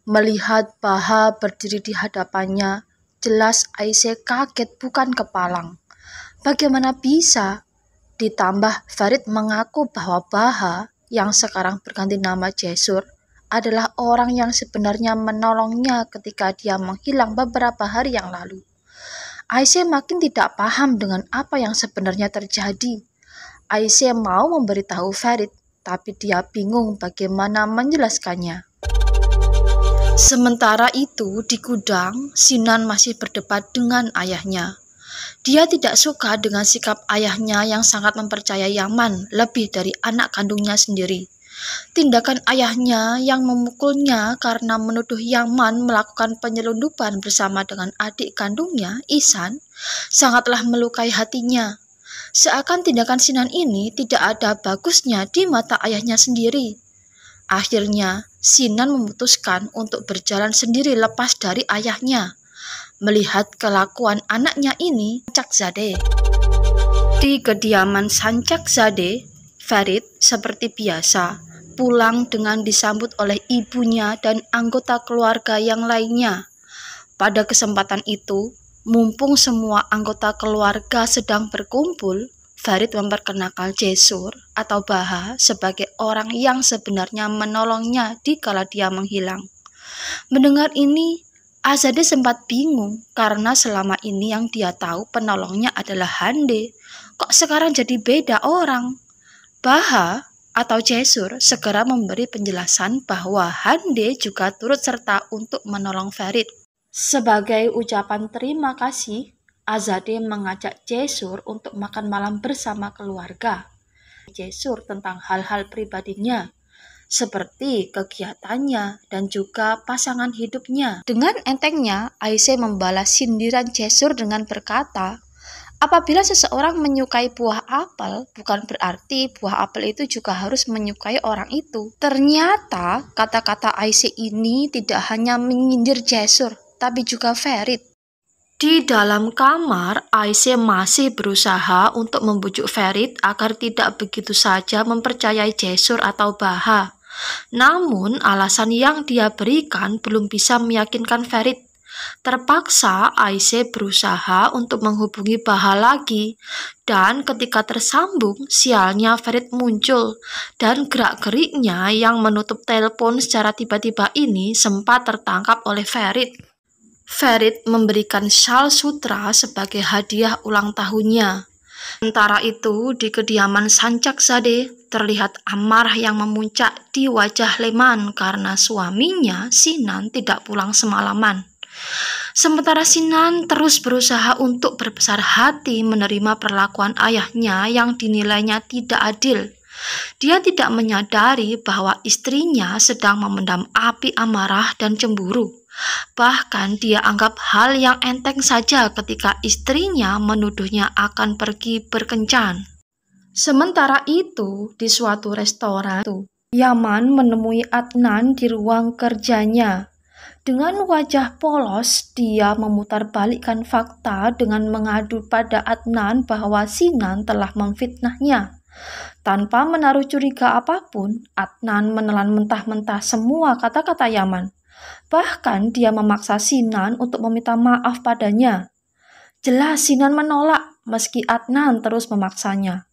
Melihat Baha berdiri di hadapannya, jelas Aisyah kaget bukan kepalang. Bagaimana bisa? Ditambah Farid mengaku bahwa Baha yang sekarang berganti nama Jesur adalah orang yang sebenarnya menolongnya ketika dia menghilang beberapa hari yang lalu. Aisyah makin tidak paham dengan apa yang sebenarnya terjadi. Aisyah mau memberitahu Farid, tapi dia bingung bagaimana menjelaskannya. Sementara itu, di gudang, Sinan masih berdebat dengan ayahnya. Dia tidak suka dengan sikap ayahnya yang sangat mempercayai Yaman lebih dari anak kandungnya sendiri. Tindakan ayahnya yang memukulnya karena menuduh Yaman melakukan penyelundupan bersama dengan adik kandungnya, Ihsan, sangatlah melukai hatinya. Seakan tindakan Sinan ini tidak ada bagusnya di mata ayahnya sendiri. Akhirnya, Sinan memutuskan untuk berjalan sendiri lepas dari ayahnya. Melihat kelakuan anaknya ini, Sancakzadeh. Di kediaman Sancakzadeh, Farid seperti biasa pulang dengan disambut oleh ibunya dan anggota keluarga yang lainnya. Pada kesempatan itu, mumpung semua anggota keluarga sedang berkumpul, Farid memperkenalkan Jesur atau Baha sebagai orang yang sebenarnya menolongnya di kala dia menghilang. Mendengar ini, Azadeh sempat bingung karena selama ini yang dia tahu penolongnya adalah Hande. Kok sekarang jadi beda orang? Baha atau Jesur segera memberi penjelasan bahwa Hande juga turut serta untuk menolong Farid. Sebagai ucapan terima kasih, Azadeh mengajak Jesur untuk makan malam bersama keluarga. Jesur tentang hal-hal pribadinya, seperti kegiatannya dan juga pasangan hidupnya. Dengan entengnya, Aisyah membalas sindiran Jesur dengan berkata, apabila seseorang menyukai buah apel, bukan berarti buah apel itu juga harus menyukai orang itu. Ternyata kata-kata Aisyah ini tidak hanya menyindir Jesur, tapi juga Farid. Di dalam kamar, Aisyah masih berusaha untuk membujuk Farid agar tidak begitu saja mempercayai Jesur atau Baha. Namun, alasan yang dia berikan belum bisa meyakinkan Farid. Terpaksa Aisyah berusaha untuk menghubungi Baha lagi, dan ketika tersambung, sialnya Farid muncul, dan gerak-geriknya yang menutup telepon secara tiba-tiba ini sempat tertangkap oleh Farid. Farid memberikan syal sutra sebagai hadiah ulang tahunnya. Sementara itu, di kediaman Sancakzadeh terlihat amarah yang memuncak di wajah Leman karena suaminya, Sinan, tidak pulang semalaman. Sementara Sinan terus berusaha untuk berbesar hati menerima perlakuan ayahnya yang dinilainya tidak adil. Dia tidak menyadari bahwa istrinya sedang memendam api amarah dan cemburu. Bahkan dia anggap hal yang enteng saja ketika istrinya menuduhnya akan pergi berkencan. Sementara itu, di suatu restoran, Yaman menemui Adnan di ruang kerjanya. Dengan wajah polos, dia memutarbalikkan fakta dengan mengadu pada Adnan bahwa Sinan telah memfitnahnya. Tanpa menaruh curiga apapun, Adnan menelan mentah-mentah semua kata-kata Yaman. Bahkan dia memaksa Sinan untuk meminta maaf padanya. Jelas Sinan menolak meski Adnan terus memaksanya.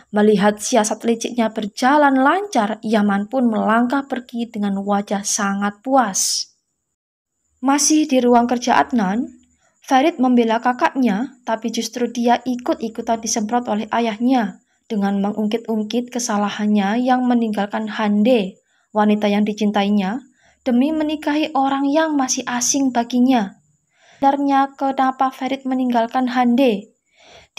Melihat siasat liciknya berjalan lancar, Yaman pun melangkah pergi dengan wajah sangat puas. Masih di ruang kerja Adnan, Farid membela kakaknya, tapi justru dia ikut-ikutan disemprot oleh ayahnya dengan mengungkit-ungkit kesalahannya yang meninggalkan Hande, wanita yang dicintainya, demi menikahi orang yang masih asing baginya. Sebenarnya kenapa Farid meninggalkan Hande?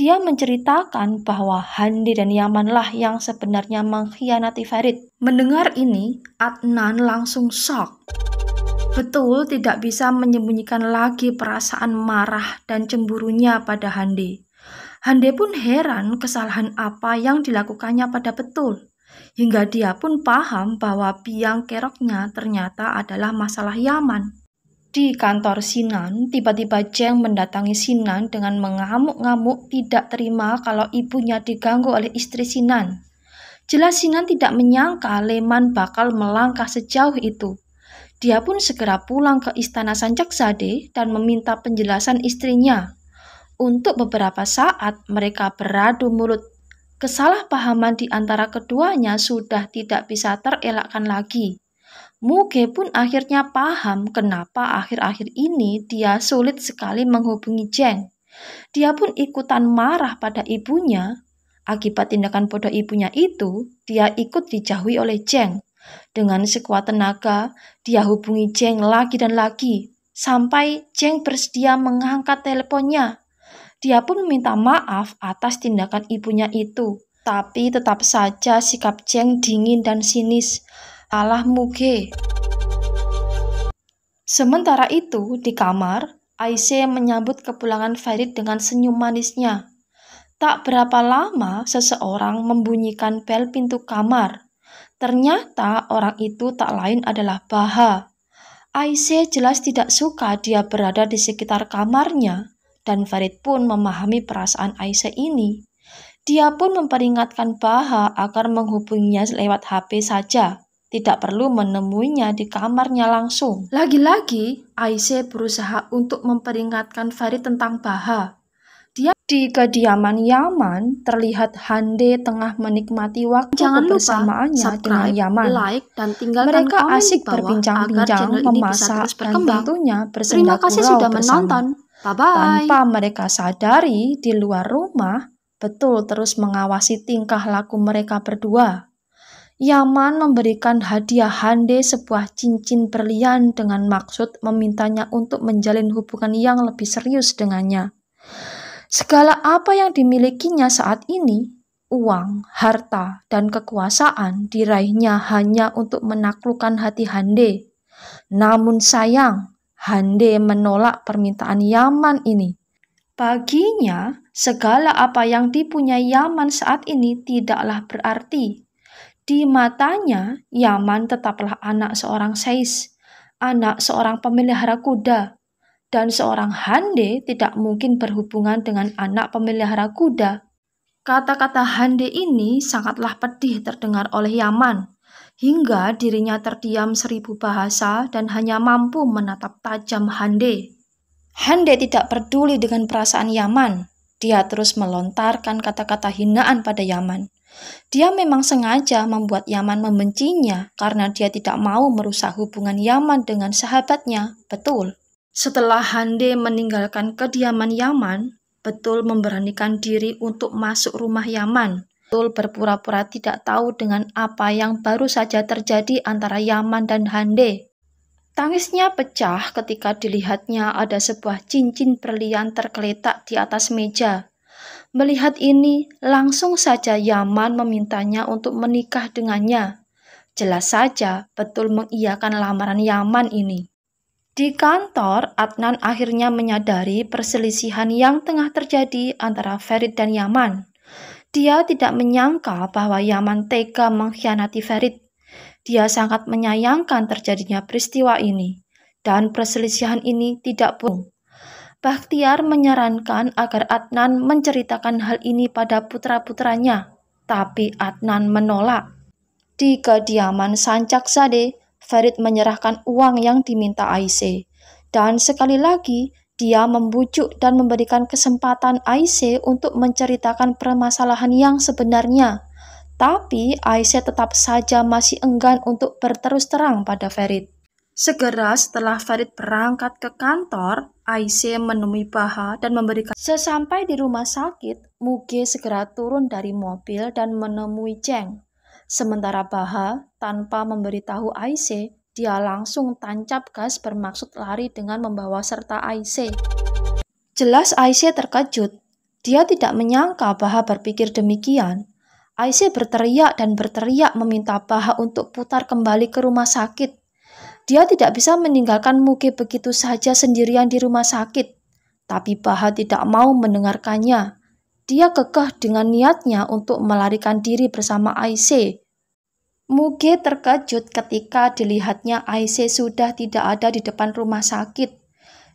Dia menceritakan bahwa Hande dan Yamanlah yang sebenarnya mengkhianati Farid. Mendengar ini, Adnan langsung shock. Betul tidak bisa menyembunyikan lagi perasaan marah dan cemburunya pada Hande. Hande pun heran kesalahan apa yang dilakukannya pada Betul. Hingga dia pun paham bahwa biang keroknya ternyata adalah masalah Yaman. Di kantor Sinan, tiba-tiba Jeng mendatangi Sinan dengan mengamuk-ngamuk tidak terima kalau ibunya diganggu oleh istri Sinan. Jelas Sinan tidak menyangka Leman bakal melangkah sejauh itu. Dia pun segera pulang ke istana Sancaksade dan meminta penjelasan istrinya. Untuk beberapa saat mereka beradu mulut. Kesalahpahaman di antara keduanya sudah tidak bisa terelakkan lagi. Muge pun akhirnya paham kenapa akhir-akhir ini dia sulit sekali menghubungi Zheng. Dia pun ikutan marah pada ibunya. Akibat tindakan bodoh ibunya itu, dia ikut dijauhi oleh Zheng. Dengan sekuat tenaga, dia hubungi Zheng lagi dan lagi, sampai Zheng bersedia mengangkat teleponnya. Dia pun meminta maaf atas tindakan ibunya itu, tapi tetap saja sikap Zheng dingin dan sinis. Alah Muge. Sementara itu, di kamar, Aisyah menyambut kepulangan Farid dengan senyum manisnya. Tak berapa lama, seseorang membunyikan bel pintu kamar. Ternyata orang itu tak lain adalah Baha. Aisyah jelas tidak suka dia berada di sekitar kamarnya, dan Farid pun memahami perasaan Aisyah ini. Dia pun memperingatkan Baha agar menghubunginya lewat HP saja, tidak perlu menemuinya di kamarnya langsung. Lagi-lagi, Aisyah berusaha untuk memperingatkan Farid tentang Baha. Di kediaman Yaman, terlihat Hande tengah menikmati waktu kebersamaannya dengan Yaman. Like, dan tinggalkan Mereka komen asik di bawah berbincang-bincang, agar channel ini bisa memasak, terus dan berkembang. tentunya Terima bersenda kasih gurau sudah bersama. menonton. Bye-bye. Tanpa mereka sadari, di luar rumah, Betul terus mengawasi tingkah laku mereka berdua. Yaman memberikan hadiah Hande sebuah cincin berlian dengan maksud memintanya untuk menjalin hubungan yang lebih serius dengannya. Segala apa yang dimilikinya saat ini, uang, harta, dan kekuasaan diraihnya hanya untuk menaklukkan hati Hande. Namun sayang, Hande menolak permintaan Yaman ini. Baginya, segala apa yang dipunyai Yaman saat ini tidaklah berarti. Di matanya, Yaman tetaplah anak seorang Sais, anak seorang pemelihara kuda, dan seorang Hande tidak mungkin berhubungan dengan anak pemelihara kuda. Kata-kata Hande ini sangatlah pedih terdengar oleh Yaman, hingga dirinya terdiam 1000 bahasa dan hanya mampu menatap tajam Hande. Hande tidak peduli dengan perasaan Yaman. Dia terus melontarkan kata-kata hinaan pada Yaman. Dia memang sengaja membuat Yaman membencinya karena dia tidak mau merusak hubungan Yaman dengan sahabatnya, Betul. Setelah Hande meninggalkan kediaman Yaman, Betul memberanikan diri untuk masuk rumah Yaman. Betul berpura-pura tidak tahu dengan apa yang baru saja terjadi antara Yaman dan Hande. Tangisnya pecah ketika dilihatnya ada sebuah cincin berlian tergeletak di atas meja. Melihat ini, langsung saja Yaman memintanya untuk menikah dengannya. Jelas saja, Betul mengiyakan lamaran Yaman ini. Di kantor, Adnan akhirnya menyadari perselisihan yang tengah terjadi antara Farid dan Yaman. Dia tidak menyangka bahwa Yaman tega mengkhianati Farid. Dia sangat menyayangkan terjadinya peristiwa ini, dan perselisihan ini tidak bohong. Bakhtiar menyarankan agar Adnan menceritakan hal ini pada putra-putranya, tapi Adnan menolak. Di kediaman Sancaksade, Farid menyerahkan uang yang diminta Aisyah, dan sekali lagi dia membujuk dan memberikan kesempatan Aisyah untuk menceritakan permasalahan yang sebenarnya. Tapi Aisyah tetap saja masih enggan untuk berterus terang pada Farid. Segera setelah Farid berangkat ke kantor, Aisyah menemui Baha dan memberikan. Sesampai di rumah sakit, Muge segera turun dari mobil dan menemui Zheng. Sementara Baha, tanpa memberitahu Aisyah, dia langsung tancap gas bermaksud lari dengan membawa serta Aisyah. Jelas Aisyah terkejut. Dia tidak menyangka Baha berpikir demikian. Aisyah berteriak dan berteriak meminta Baha untuk putar kembali ke rumah sakit. Dia tidak bisa meninggalkan Muge begitu saja sendirian di rumah sakit. Tapi Baha tidak mau mendengarkannya. Dia kekeh dengan niatnya untuk melarikan diri bersama Aisyah. Muge terkejut ketika dilihatnya Aisyah sudah tidak ada di depan rumah sakit.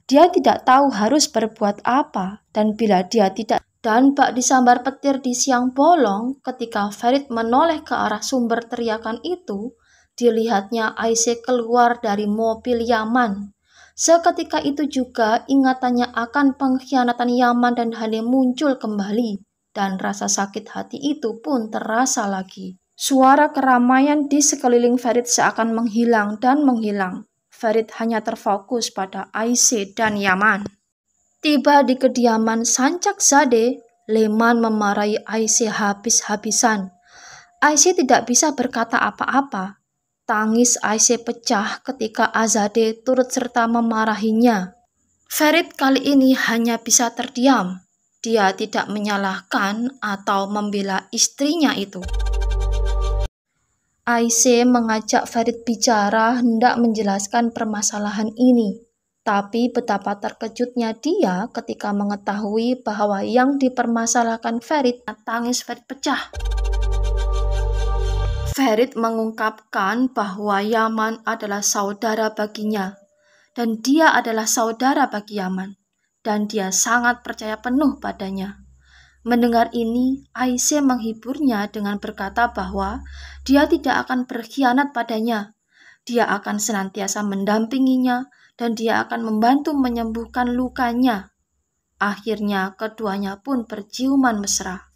Dia tidak tahu harus berbuat apa, dan bila dia tidak dan bak disambar petir di siang bolong ketika Farid menoleh ke arah sumber teriakan itu, Dilihatnya Aisyah keluar dari mobil Yaman. Seketika itu juga ingatannya akan pengkhianatan Yaman dan Hande muncul kembali, dan rasa sakit hati itu pun terasa lagi. Suara keramaian di sekeliling Farid seakan menghilang dan menghilang. Farid hanya terfokus pada Aisyah dan Yaman. Tiba di kediaman Sancakzadeh, Leman memarahi Aisyah habis-habisan. Aisyah tidak bisa berkata apa-apa. Tangis Aisyah pecah ketika Azadeh turut serta memarahinya. Farid kali ini hanya bisa terdiam. Dia tidak menyalahkan atau membela istrinya itu. Aisyah mengajak Farid bicara hendak menjelaskan permasalahan ini. Tapi betapa terkejutnya dia ketika mengetahui bahwa yang dipermasalahkan Farid, tangis Farid pecah. Farid mengungkapkan bahwa Yaman adalah saudara baginya, dan dia adalah saudara bagi Yaman, dan dia sangat percaya penuh padanya. Mendengar ini, Aisyah menghiburnya dengan berkata bahwa dia tidak akan berkhianat padanya. Dia akan senantiasa mendampinginya dan dia akan membantu menyembuhkan lukanya. Akhirnya keduanya pun berciuman mesra.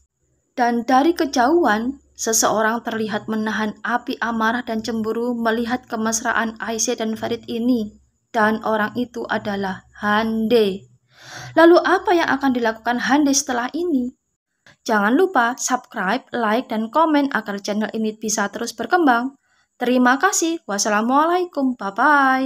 Dan dari kejauhan, seseorang terlihat menahan api amarah dan cemburu melihat kemesraan Aisyah dan Farid ini. Dan orang itu adalah Hande. Lalu apa yang akan dilakukan Hande setelah ini? Jangan lupa subscribe, like, dan komen agar channel ini bisa terus berkembang. Terima kasih. Wassalamualaikum. Bye-bye.